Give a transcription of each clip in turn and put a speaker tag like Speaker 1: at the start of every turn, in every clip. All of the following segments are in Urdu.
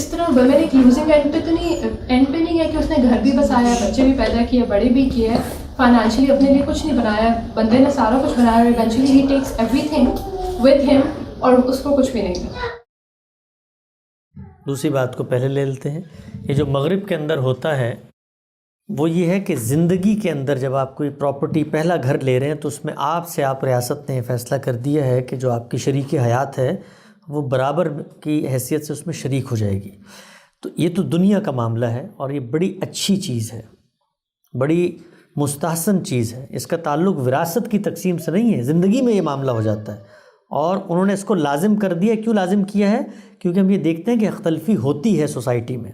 Speaker 1: اس طرح ویمن ایک لوزنگ اینڈ پہ نہیں ہے کہ اس نے گھر بھی بسایا، بچے بھی پیدا کیے، بڑے بھی کیے، فائنینشلی اپنے لیے کچھ نہیں بنایا، بندے نے سارا کچھ بنایا، ایونچولی ہی ٹیکس ایوری تھنگ ود ہم اور اس کو کچھ بھی نہیں ملا۔
Speaker 2: دوسری بات کو پہلے لے لیتے ہیں۔ یہ جو مغرب کے اندر ہوتا ہے وہ یہ ہے کہ زندگی کے اندر جب آپ کوئی پراپرٹی پہلا گھر لے رہے ہیں تو اس میں آپ ریاست نے فیصلہ کر دیا ہے کہ جو آپ کی شریک حیات ہے وہ برابر کی حیثیت سے اس میں شریک ہو جائے گی۔ تو یہ تو دنیا کا معاملہ ہے اور یہ بڑی اچھی چیز ہے، بڑی مستحسن چیز ہے۔ اس کا تعلق وراثت کی تقسیم سے نہیں ہے، زندگی میں یہ معاملہ ہو جاتا ہے اور انہوں نے اس کو لازم کر دیا۔ کیوں لازم کیا ہے؟ کیونکہ ہم یہ دیکھتے ہیں کہ اختلاف ہوتی ہے سوسائٹی میں۔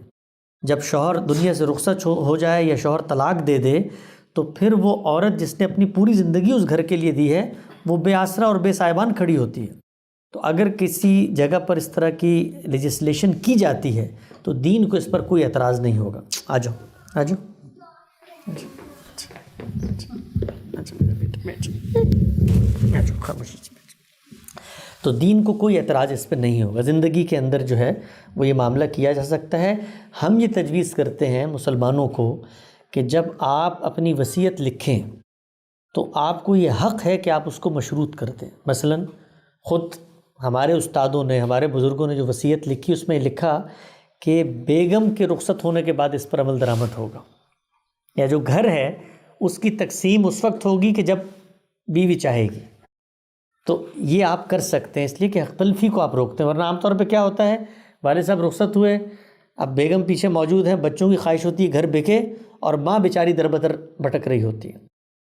Speaker 2: جب شوہر دنیا سے رخصت ہو جائے یا شوہر طلاق دے دے تو پھر وہ عورت جس نے اپنی پوری زندگی اس گھر کے لیے دی ہے وہ بے آسرا اور بے سائبان کھڑی ہوتی ہے۔ تو اگر کسی جگہ پر اس طرح کی لیجسلیشن کی جاتی ہے تو دین کو اس پر کوئی اعتراض نہیں ہوگا۔ آ جاؤ آ جاؤ تو دین کو کوئی اعتراض اس پہ نہیں ہوگا۔ زندگی کے اندر جو ہے وہ یہ معاملہ کیا جا سکتا ہے۔ ہم یہ تجویز کرتے ہیں مسلمانوں کو کہ جب آپ اپنی وصیت لکھیں تو آپ کو یہ حق ہے کہ آپ اس کو مشروط کر دیں۔ مثلا خود ہمارے استادوں نے، ہمارے بزرگوں نے جو وصیت لکھی اس میں لکھا کہ بیگم کے رخصت ہونے کے بعد اس پر عمل درآمد ہوگا، یا جو گھر ہے اس کی تقسیم اس وقت ہوگی کہ جب بیوی چاہے گی۔ تو یہ آپ کر سکتے ہیں اس لیے کہ حق تلفی کو آپ روکتے ہیں، ورنہ عام طور پہ کیا ہوتا ہے، والد صاحب رخصت ہوئے، اب بیگم پیچھے موجود ہیں، بچوں کی خواہش ہوتی ہے گھر بکے اور ماں بیچاری در بدر بھٹک رہی ہوتی ہے۔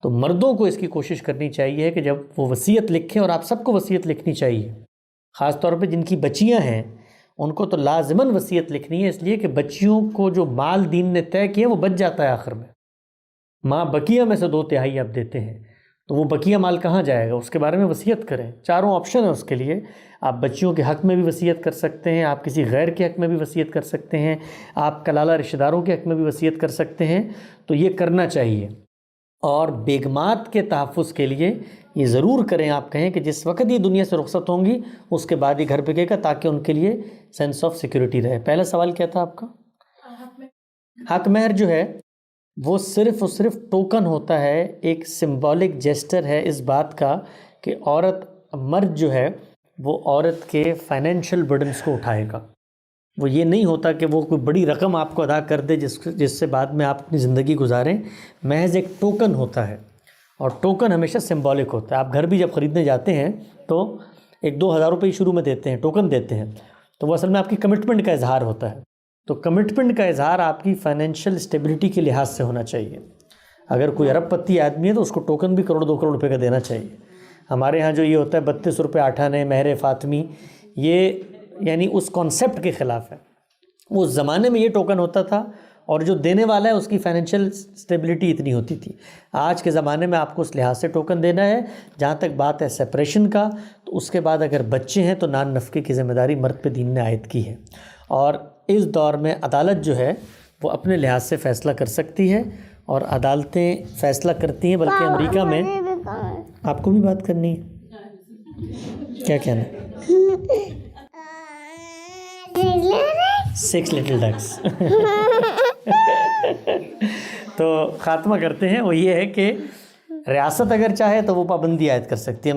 Speaker 2: تو مردوں کو اس کی کوشش کرنی چاہیے کہ جب وہ وصیت لکھیں، اور آپ سب کو وصیت لکھنی چاہیے، خاص طور پہ جن کی بچیاں ہیں ان کو تو لازماً وصیت لکھنی ہے، اس لیے کہ بچیوں کو جو مال دین نے طے کیا وہ بچ جاتا ہے آخر میں۔ ماں بقیہ میں سے 2/3 آپ دیتے ہیں تو وہ بقیہ مال کہاں جائے گا، اس کے بارے میں وصیت کریں۔ چاروں آپشن ہیں اس کے لیے، آپ بچیوں کے حق میں بھی وصیت کر سکتے ہیں، آپ کسی غیر کے حق میں بھی وصیت کر سکتے ہیں، آپ کلالہ رشتہ داروں کے حق میں بھی وصیت کر سکتے ہیں۔ تو یہ کرنا چاہیے، اور بیگمات کے تحفظ کے لیے یہ ضرور کریں، آپ کہیں کہ جس وقت یہ دنیا سے رخصت ہوں گی اس کے بعد یہ گھر بکے گا، تاکہ ان کے لیے سینس آف سیکیورٹی رہے۔ پہلا سوال کیا تھا آپ کا؟ حق مہر جو ہے وہ صرف اور صرف ٹوکن ہوتا ہے، ایک سمبولک جیسٹر ہے اس بات کا کہ مرد جو ہے وہ عورت کے فائنینشیل برڈنس کو اٹھائے گا۔ وہ یہ نہیں ہوتا کہ وہ کوئی بڑی رقم آپ کو ادا کر دے جس سے بعد میں آپ اپنی زندگی گزاریں۔ محض ایک ٹوکن ہوتا ہے، اور ٹوکن ہمیشہ سمبولک ہوتا ہے۔ آپ گھر بھی جب خریدنے جاتے ہیں تو 1-2 ہزار روپے شروع میں دیتے ہیں، ٹوکن دیتے ہیں، تو وہ اصل میں آپ کی کمٹمنٹ کا اظہار ہوتا ہے۔ تو کمٹمنٹ کا اظہار آپ کی فائنینشیل اسٹیبلٹی کے لحاظ سے ہونا چاہیے۔ اگر کوئی ارب پتی آدمی ہے تو اس کو ٹوکن بھی 1-2 کروڑ روپے کا دینا چاہیے۔ ہمارے ہاں جو یہ ہوتا ہے 32 روپے 8 آنے مہر فاطمی، یہ یعنی اس کانسیپٹ کے خلاف ہے۔ اس زمانے میں یہ ٹوکن ہوتا تھا، اور جو دینے والا ہے اس کی فائنینشیل اسٹیبلٹی اتنی ہوتی تھی۔ آج کے زمانے میں آپ کو اس لحاظ سے ٹوکن دینا ہے۔ جہاں تک بات ہے سپریشن کا، تو اس کے بعد اگر بچے ہیں تو نان نفقے کی ذمہ داری مرد پہ دین نے عائد کی ہے، اور اس دور میں عدالت جو ہے وہ اپنے لحاظ سے فیصلہ کر سکتی ہے، اور عدالتیں فیصلہ کرتی ہیں۔ بلکہ امریکہ میں آپ کو بھی بات کرنی ہے، کیا کہنا ہے؟ 6 little ducks تو خاتمہ کرتے ہیں، وہ یہ ہے کہ ریاست اگر چاہے تو وہ پابندی عائد کر سکتی ہے۔